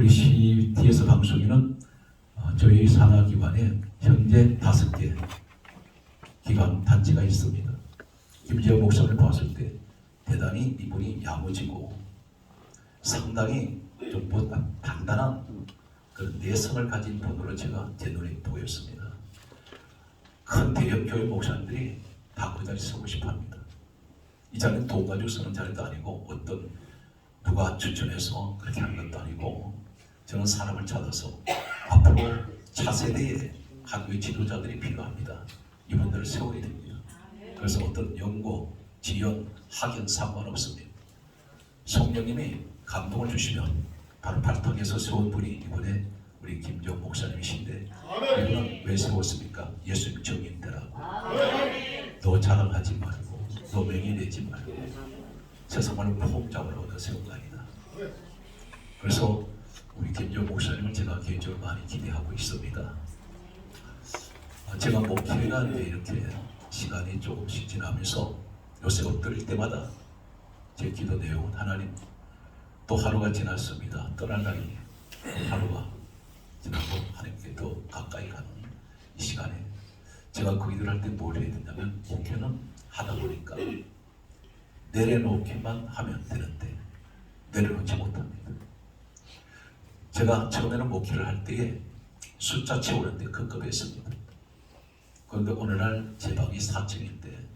우리 CTS 방송인은 저희 산하기관에 현재 5개 기관 단체가 있습니다. 김재원 목사를 봤을 때 대단히 이분이 야무지고 상당히 좀 단단한 그런 내성을 가진 분으로 제가 제 눈에 보였습니다. 큰 대형 교회 목사님들이 다 그 자리에 서고 싶어합니다. 이 자리는 돈 가지고 서는 자리도 아니고 어떤 누가 추천해서 그렇게 하는 것도 아니고 저는 사람을 찾아서 앞으로 차세대의 한국의 지도자들이 필요합니다. 이분들을 세워야 됩니다. 그래서 어떤 연고, 지연, 학연 상관없습니다. 성령님이 감동을 주시면 바로 발탁해서 세운 분이 이번에 우리 김정 목사님이신데 이분은 왜 세웠습니까? 예수님 정인되라고. 너 자랑하지 말고 너 명예내지 말고 세상을 포옹장을 얻어 세운 거 아니다. 그래서 우리 김정 목사님을 제가 개인적으로 많이 기대하고 있습니다. 제가 목회가 이렇게 시간이 조금씩 지나면서 요새 엎드릴 때마다 제 기도 내용은 하나님 또 하루가 지났습니다. 떠날 날이 하루가 지나고 하나님께 더 가까이 가는 이 시간에 제가 그 일을 할 때 뭘 해야 되냐면 목회는 하다 보니까 내려놓기만 하면 되는데 내려놓지 못합니다. 제가 처음에는 목회를 할 때에 숫자 채우는데 급급했습니다. 그런데 어느 날 제 방이 4층인데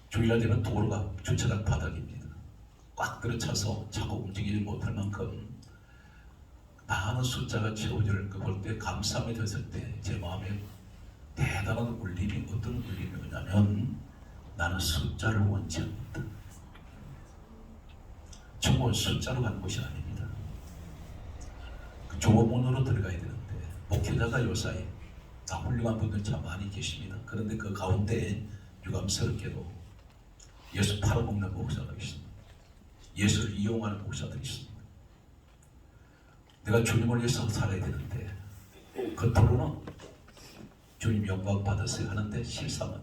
주일날 되면 도로가 주차장 바닥입니다. 꽉 들어차서 차가 움직이지 못할 만큼 많은 숫자가 채워질 거 볼 때 감사함이 됐을 때 제 마음에 대단한 울림이 어떤 울림이냐면 나는 숫자를 원치 않는다. 정말 숫자로 가는 것이 아닙니다. 그 조문으로 들어가야 되는데 목회자가 요사이 다 훌륭한 분들 참 많이 계십니다. 그런데 그 가운데 유감스럽게도 예수 팔아먹는 목사가 있습니다. 예수를 이용하는 목사들이 있습니다. 내가 주님을 위해서 살아야 되는데 겉으로는 주님 영광 받았어야 하는데 실상은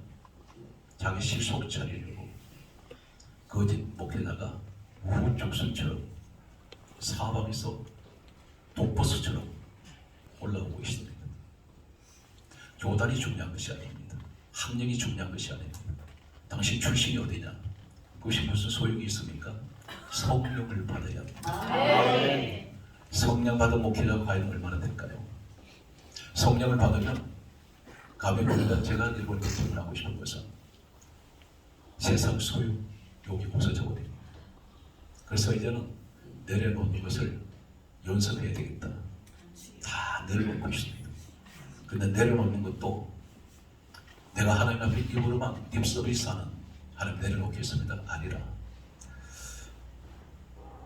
자기 실속 차리려고 거짓 목회자가 우후죽순처럼 사방에서 독버스처럼 올라오고 있습니다. 교단이 중요한 것이 아닙니다. 학력이 중요한 것이 아닙니다. 당신 출신이 어디냐? 그것이 무슨 소용이 있습니까? 성령을 받아야 합니다. 성령 받은 목회자가 과연 얼마나 될까요? 성령을 받으면 가볍게 제가 일본에 질문하고 싶은 것은 세상 소유, 욕이 없어져버립니다. 그래서 이제는 내려놓는 것을 연습해야 되겠다. 다 내려놓고 있습니다. 근데 내려놓는 것도 내가 하나님 앞에 입으로만 립서비스하는 하나님 내려놓겠습니다 아니라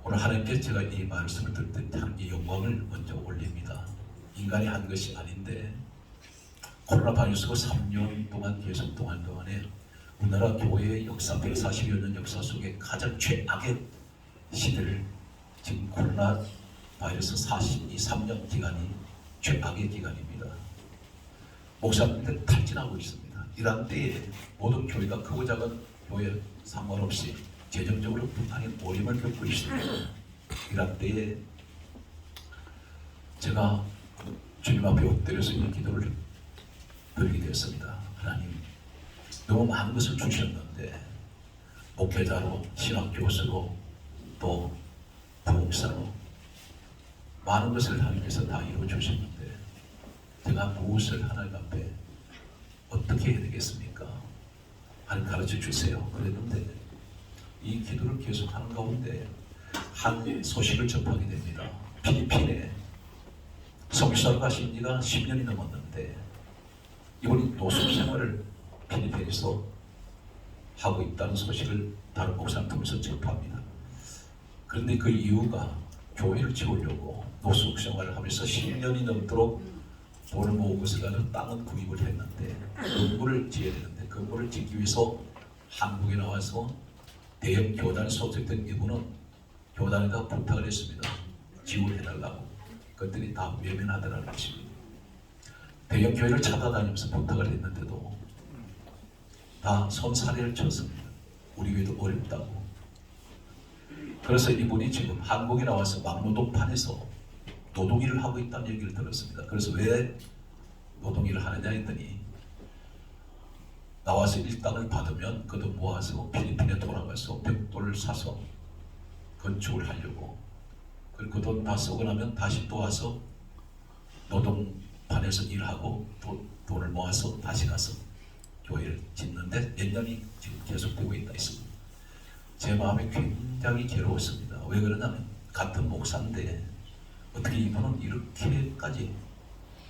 오늘 하나님께 제가 이 말씀을 들을 때 하나님의 영광을 먼저 올립니다. 인간이 한 것이 아닌데 코로나 바이러스가 3년 동안 계속 동안에 우리나라 교회의 역사 140여 년 역사 속에 가장 최악의 시대를 지금 코로나 바이러스 3년 기간이 최악의 기간입니다. 목사님들 탈진하고 있습니다. 이런 때에 모든 교회가 크고 작은 교회 상관없이 재정적으로 부당한 어려움을 겪고 있습니다. 이런 때에 제가 주님 앞에 엎드려서 이 기도를 드리게 되었습니다. 하나님, 너무 많은 것을 주셨는데 목회자로, 신학 교수로, 또 부목사로 많은 것을 하나님께서 다 이루어 주셨는데 제가 무엇을 하나님 앞에 어떻게 해야 되겠습니까? 하나님 가르쳐 주세요. 그랬는데 이 기도를 계속 하는 가운데 한 소식을 접하게 됩니다. 필리핀에 성교사로 가신 지가 10년이 넘었는데 이분이 노숙 생활을 필리핀에서 하고 있다는 소식을 다른 목사님 통해서 접합니다. 그런데 그 이유가 교회를 지으려고 노숙 생활을 하면서 10년이 넘도록 돈을 모은 것을 가지고 땅은 구입을 했는데 건물을 지어야 되는데 건물을 짓기 위해서 한국에 나와서 대형 교단에 소속된 이분은 교단에다 부탁을 했습니다. 지원해달라고. 그것들이 다 외면하더라는 것입니다. 대형 교회를 찾아다니면서 부탁을 했는데도 다 손사래를 쳤습니다. 우리 교회도 어렵다고. 그래서 이분이 지금 한국에 나와서 막노동판에서 노동일을 하고 있다는 얘기를 들었습니다. 그래서 왜 노동일을 하느냐 했더니 나와서 일당을 받으면 그 돈 모아서 필리핀에 돌아가서 벽돌을 사서 건축을 하려고, 그리고 그 돈 다 쓰고 나면 다시 또 와서 노동판에서 일하고 또 돈을 모아서 다시 가서 교회를 짓는데 몇 년이 지금 계속되고 있다 했습니다. 제 마음이 굉장히 괴로웠습니다. 왜 그러냐면 같은 목사인데 어떻게 이분은 이렇게까지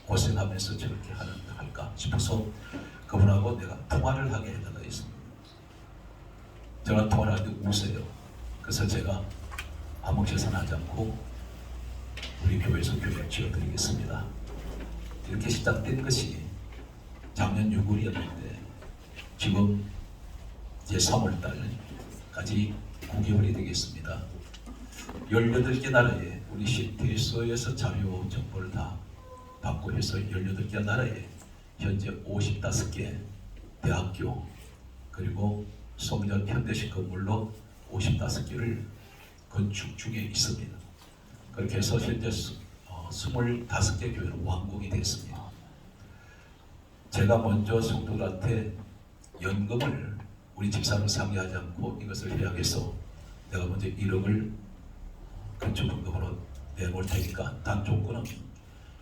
고생하면서 저렇게 할까 싶어서 그분하고 내가 통화를 하게 해달라 했습니다. 전화 통화를 하는데 우세요. 그래서 제가 아무 계산하지 않고 우리 교회에서 교회를 지어드리겠습니다. 이렇게 시작된 것이 작년 6월이었는데 지금 이제 3월달까지 9개월이 되겠습니다. 18개 나라에 우리 시티에서 자료 정보를 다 받고 해서 18개 나라에 현재 55개 대학교 그리고 성전 현대식 건물로 55개를 건축 중에 있습니다. 그렇게 해서 현재 25개 교회는 완공이 됐습니다. 제가 먼저 성도들한테 연금을 우리 집사를 상의하지 않고 이것을 예약해서 내가 먼저 1억을 건축원금으로 내놓을 테니까 단 조건은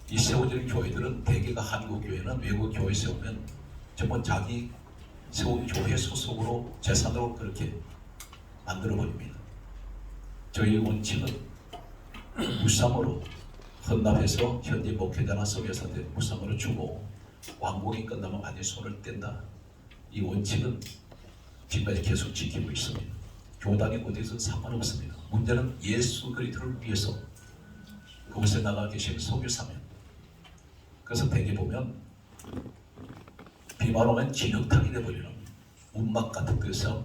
이 세워지는 교회들은 대개가 한국 교회는 외국 교회 세우면 전부 자기 세운 교회 소속으로 재산으로 그렇게 만들어버립니다. 저희 원칙은 무상으로 헌납해서 현재 목회자나 성교사한테 무상으로 주고 완공이 끝나면 완전히 손을 뗀다. 이 원칙은 지금까지 계속 지키고 있습니다. 교단이 어디서 상관없습니다. 문제는 예수 그리스도를 위해서 그곳에 나가 계신 선교사면, 그래서 대개 보면 비만 오면 진흙탕이 되어버리는 운막 같은 데서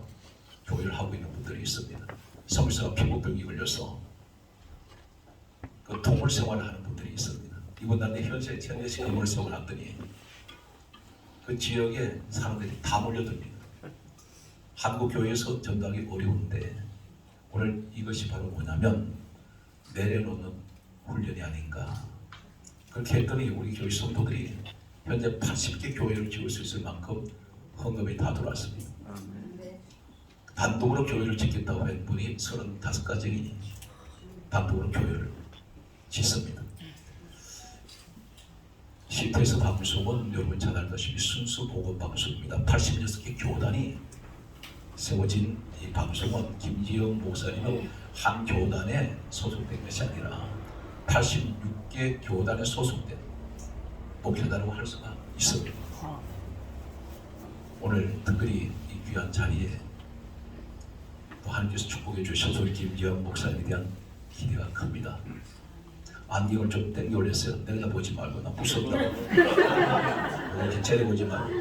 교회를 하고 있는 분들이 있습니다. 선교사가 피부병이 걸려서 그 통물 생활을 하는 분들이 있습니다. 이분들한테 현대식 건물 생활을 하더니 그 지역에 사람들이 다 몰려듭니다. 한국 교회에서 전도하기 어려운데 오늘 이것이 바로 뭐냐면 내려놓는 훈련이 아닌가. 그렇게 했더니 우리 교회 성도들이 현재 80개 교회를 지을 수 있을 만큼 헌금이 다 들어왔습니다. 단독으로 교회를 짓겠다고 한 분이 35가정이 단독으로 교회를 짓습니다. 시태에서 방송은 여러분 잘 알다시피 순수 복음 방송입니다. 86개 교단이 세워진 이 방송은 김지영 목사님은 한 교단에 소속된 것이 아니라 86개 교단에 소속된 목회자라고 할 수가 있습니다. 오늘 특별히 이 귀한 자리에 또 하나님께서 축복해 주셔서 우리 김지영 목사님에 대한 기대가 큽니다. 안경을 좀 땡겨 올렸어요. 내려다보지 말고 나 무섭다고. 이렇게 째려보지 말고.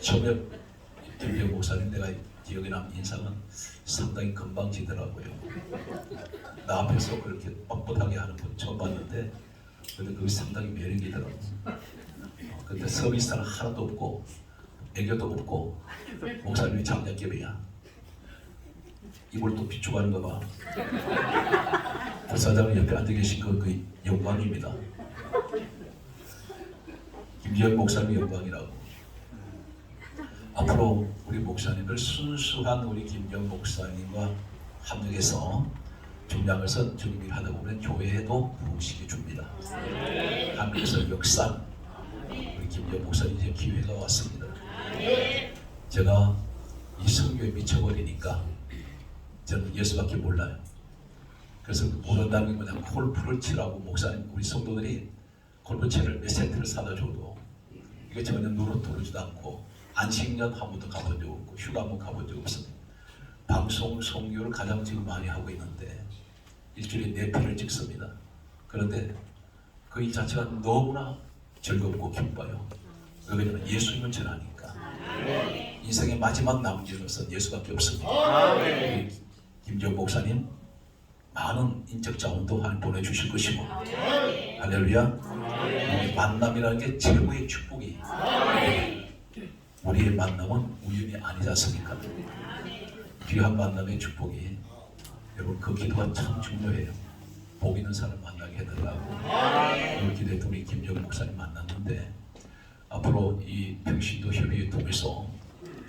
처음에 김지영 목사님 내가 기억에 남는 인상은 상당히 건방지더라고요. 나 앞에서 그렇게 뻣뻣하게 하는 분 처음 봤는데 근데 그게 상당히 매력이더라고요. 근데 서비스는 하나도 없고 애교도 없고 목사님이 장작개비야. 이걸 또 비추가는 거 봐. 부사장은 옆에 앉아 계신 그 영광입니다. 김지영 목사님 영광이라고. 앞으로 우리 목사님들 순수한 우리 김지영 목사님과 합력해서 중요한 것은 주님이 하다 보면 교회에도 부흥시켜 줍니다. 하나님께서 역사 우리 김지영 목사님 이제 기회가 왔습니다. 제가 이 성교에 미쳐버리니까 저는 예수밖에 몰라요. 그래서 모른다는 게 뭐냐면 골프를 치라고 목사님 우리 성도들이 골프채를 몇 세트를 사다 줘도 이게 전혀 노릇노릇지도 않고 안식년 한 번도 가본 적 없고 휴가 한 번 가본 적 없습니다. 방송 성교를 가장 지금 많이 하고 있는데 일주일에 4편을 찍습니다. 그런데 그 일 자체가 너무나 즐겁고 기뻐요. 왜냐하면 예수님을 전하니까. 인생의 마지막 남은 것은 예수밖에 없습니다. 김지영 목사님 많은 인적 자원도 하나님 보내주실 것이고 할렐루야. 우리 만남이라는 게 최고의 축복이 우리의 만남은 우연이 아니지 않습니까? 귀한 만남의 축복이 여러분 그 기도가 참 중요해요. 복 있는 사람 만나게 해달라고 오늘 기도했던 우리 김정 목사님 만났는데 앞으로 이 평신도 협의회 통해서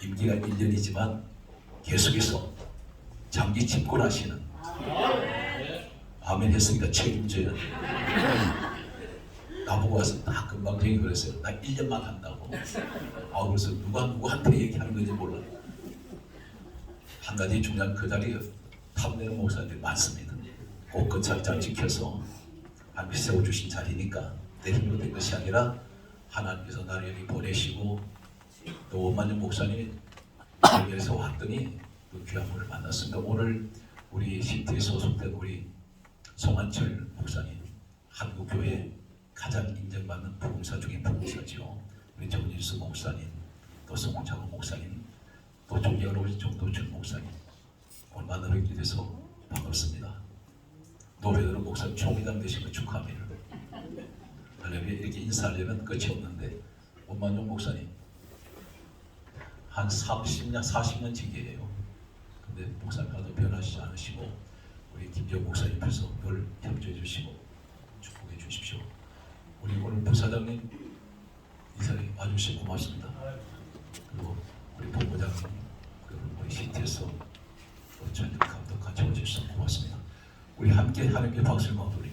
임기가 1년이지만 계속해서 장기 집권하시는 아멘 했으니까 책임져야 돼. 나보고 와서 딱 금방 얘기 그랬어요. 나 1년만 한다고. 그래서 누가 누구한테 얘기하는 건지 몰라. 한 가지 중요한 그 자리에 탐내는 목사님들이 많습니다. 꼭 그 자리 잘 지켜서 하나님이 세워주신 자리니까 내 힘으로 된 것이 아니라 하나님께서 나를 여기 보내시고 또 원만영 목사님이 여기에서 왔더니 그 귀한 분을 만났습니다. 오늘 우리 시티에 소속된 우리 송한철 목사님, 한국교회 가장 인정받는 부흥사 중에 부흥사죠. 우리 정진수 목사님, 또 성훈창호 목사님, 또 존경하는 우리 정도준 목사님, 오늘 만나뵙게 돼서 반갑습니다. 노래대로 목사님 총회장 되신 거 축하합니다. 할렐루야. 이렇게 인사하려면 끝이 없는데 원만용 목사님 한 30년, 40년 지기예요. 근데 목사님 하나도 변하시지 않으시고 우리 김정 목사님 앞에서 늘 협조해 주시고 축복해 주십시오. 우리 오늘 부사장님 이 자리에 와주셔서 고맙습니다. 그리고 우리 본부장님, 그리고 우리 시티에서 전임 감독 같이 와주셔서 고맙습니다. 우리 함께 하나님께 박수를 받도록